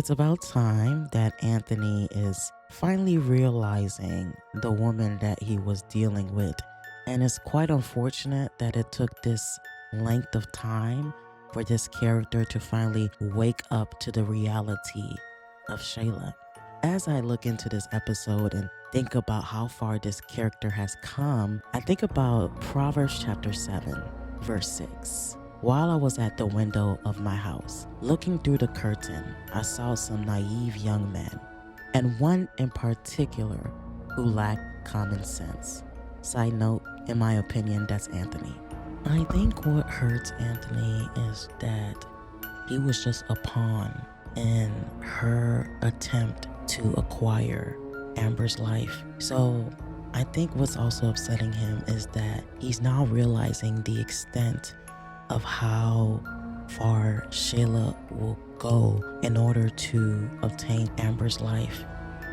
It's about time that Anthony is finally realizing the woman that he was dealing with. And it's quite unfortunate that it took this length of time for this character to finally wake up to the reality of Shayla. As I look into this episode and think about how far this character has come, I think about Proverbs chapter 7, verse 6. While I was at the window of my house, looking through the curtain, I saw some naive young men, and one in particular who lacked common sense. Side note, in my opinion, that's Anthony. I think what hurts Anthony is that he was just a pawn in her attempt to acquire Amber's life. So I think what's also upsetting him is that he's now realizing the extent of how far Shayla will go in order to obtain Amber's life.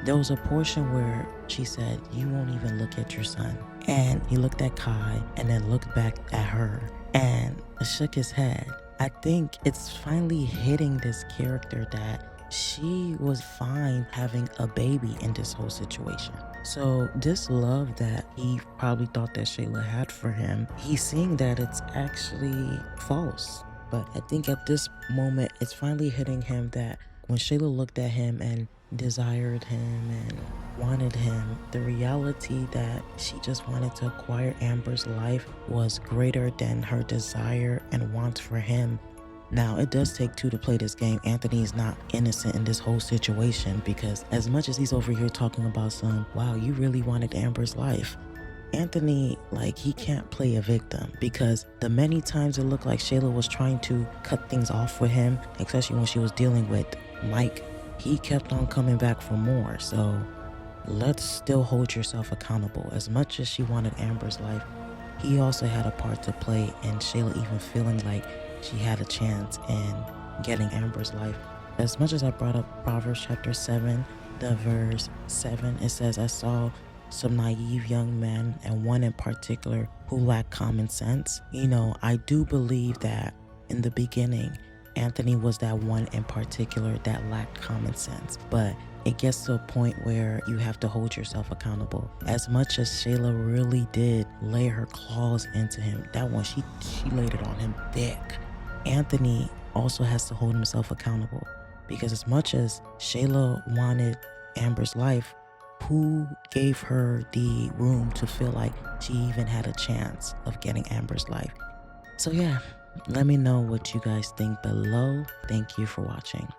There was a portion where she said, "You won't even look at your son." And he looked at Kai and then looked back at her and shook his head. I think it's finally hitting this character that she was fine having a baby in this whole situation. So this love that he probably thought that Shayla had for him, he's seeing that it's actually false. But I think at this moment, it's finally hitting him that when Shayla looked at him and desired him and wanted him, the reality that she just wanted to acquire Amber's life was greater than her desire and wants for him. Now, it does take two to play this game. Anthony is not innocent in this whole situation, because as much as he's over here talking about wow, you really wanted Amber's life, Anthony, he can't play a victim, because the many times it looked like Shayla was trying to cut things off with him, especially when she was dealing with Mike, he kept on coming back for more. So let's still hold yourself accountable. As much as she wanted Amber's life, he also had a part to play in Shayla even feeling like she had a chance in getting Amber's life. As much as I brought up Proverbs chapter 7, the verse 7, it says, "I saw some naive young men, and one in particular who lacked common sense." I do believe that in the beginning, Anthony was that one in particular that lacked common sense. But it gets to a point where you have to hold yourself accountable. As much as Shayla really did lay her claws into him, that one, she laid it on him thick. Anthony also has to hold himself accountable, because as much as Shayla wanted Amber's life, who gave her the room to feel like she even had a chance of getting Amber's life? So yeah, let me know what you guys think below. Thank you for watching.